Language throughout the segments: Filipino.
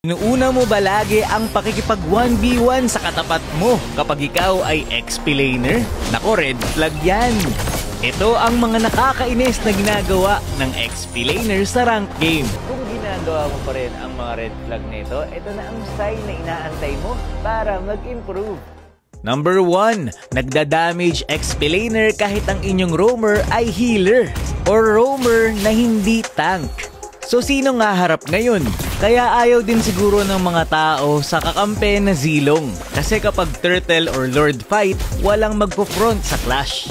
Inuuna mo ba lagi ang pakikipag 1v1 sa katapat mo kapag ikaw ay XP-laner? Nako, red flag yan! Ito ang mga nakakainis na ginagawa ng XP-laner sa rank game. Kung ginagawa mo pa rin ang mga red flag nito, ito na ang sign na inaantay mo para mag-improve. Number 1, nagda-damage XP-laner kahit ang inyong roamer ay healer or roamer na hindi tank. So sino nga harap ngayon? Kaya ayaw din siguro ng mga tao sa kakampi na Zilong. Kasi kapag turtle or lord fight, walang magpo-front sa clash.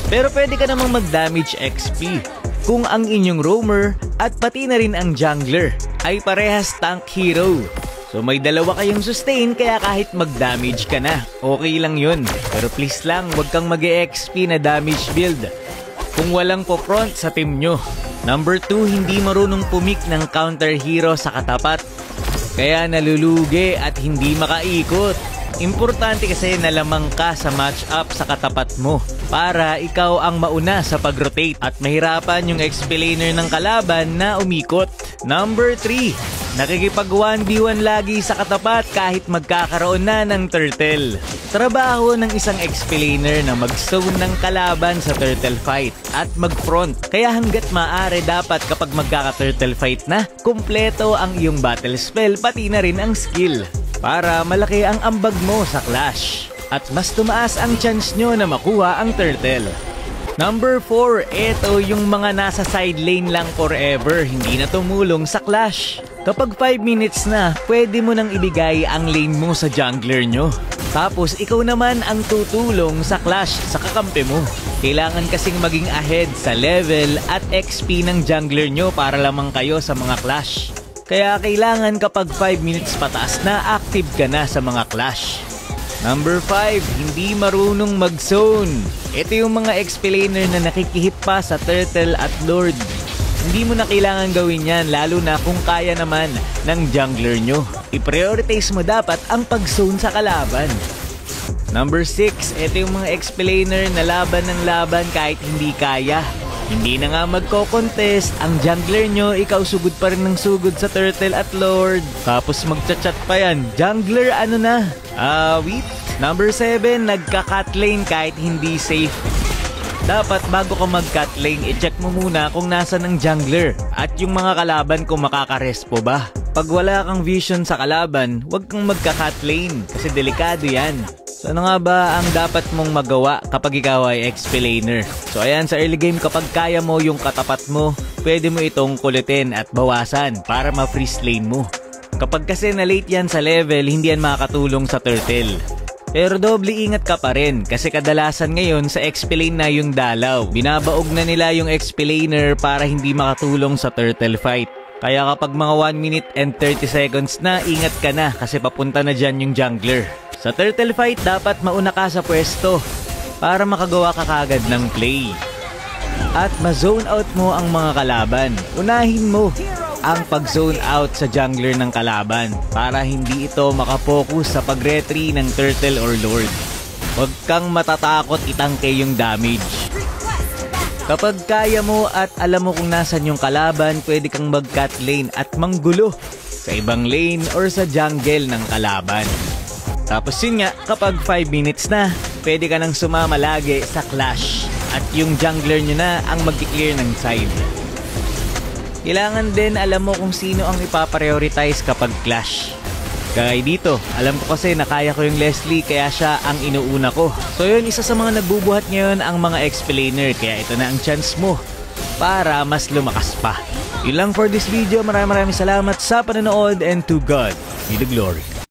Pero pwede ka namang mag-damage XP kung ang inyong roamer at pati na rin ang jungler ay parehas tank hero. So may dalawa kayong sustain kaya kahit mag-damage ka na, okay lang yun. Pero please lang, wag kang mag-XP na damage build kung walang po-front sa team nyo. Number 2, hindi marunong pumik ng counter hero sa katapat. Kaya nalulugi at hindi makaikot. Importante kasi na lamang ka sa match-up sa katapat mo para ikaw ang mauna sa pag-rotate at mahirapan yung XP-laner ng kalaban na umikot. Number 3, nakikipag 1v1 lagi sa katapat kahit magkakaroon na ng turtle. Trabaho ng isang XP-laner na mag-zone ng kalaban sa turtle fight at mag-front. Kaya hanggat maaari dapat kapag magkaka-turtle fight na, kumpleto ang iyong battle spell pati na rin ang skill para malaki ang ambag mo sa clash at mas tumaas ang chance nyo na makuha ang turtle. Number 4, ito yung mga nasa side lane lang forever, hindi na tumulong sa clash. Kapag 5 minutes na, pwede mo nang ibigay ang lane mo sa jungler nyo. Tapos ikaw naman ang tutulong sa clash sa kakampi mo. Kailangan kasing maging ahead sa level at XP ng jungler nyo para lamang kayo sa mga clash. Kaya kailangan kapag 5 minutes pataas na, active ka na sa mga clash. Number 5, hindi marunong mag-zone. Ito yung mga XP-laner na nakikihip pa sa turtle at lord. Hindi mo na kailangan gawin yan, lalo na kung kaya naman ng jungler nyo. I-prioritize mo dapat ang pag-zone sa kalaban. Number 6, ito yung mga XP-laner na laban ng laban kahit hindi kaya. Hindi na nga magko-contest, ang jungler nyo, ikaw sugod pa rin ng sugod sa turtle at lord. Tapos magchat-chat pa yan, jungler ano na? Wait. Number 7, nagka-cut lane kahit hindi safe. Dapat bago ka mag-cut lane, i-check mo muna kung nasa ng jungler at yung mga kalaban kung makaka-respo ba. Pag wala kang vision sa kalaban, huwag kang magka-cut lane kasi delikado yan. So ano nga ba ang dapat mong magawa kapag ikaw ay XP-laner? So ayan, sa early game kapag kaya mo yung katapat mo, pwede mo itong kulitin at bawasan para ma-freeze lane mo. Kapag kasi na late yan sa level, hindi yan makakatulong sa turtle. Pero doble ingat ka pa rin kasi kadalasan ngayon sa XP-lane na yung dalaw. Binabaog na nila yung XP-laner para hindi makatulong sa turtle fight. Kaya kapag mga 1 minute and 30 seconds na, ingat ka na kasi papunta na dyan yung jungler. Sa turtle fight, dapat mauna ka sa pwesto para makagawa ka kagad ng play. At ma-zone out mo ang mga kalaban. Unahin mo ang pag-zone out sa jungler ng kalaban para hindi ito makapokus sa pag-retry ng turtle or lord. Huwag kang matatakot itangke yung damage. Kapag kaya mo at alam mo kung nasan yung kalaban, pwede kang mag-cut lane at manggulo sa ibang lane or sa jungle ng kalaban. Tapos yun nga, kapag 5 minutes na, pwede ka nang sumama lagi sa clash at yung jungler nyo na ang mag-clear ng side. Kailangan din alam mo kung sino ang ipaprioritize kapag clash. Kaya dito, alam ko kasi na kaya ko yung Leslie kaya siya ang inuuna ko. So yun, isa sa mga nagbubuhat ngayon ang mga XP-laner kaya ito na ang chance mo para mas lumakas pa. Yun lang for this video. Maraming salamat sa panonood and to God be the glory.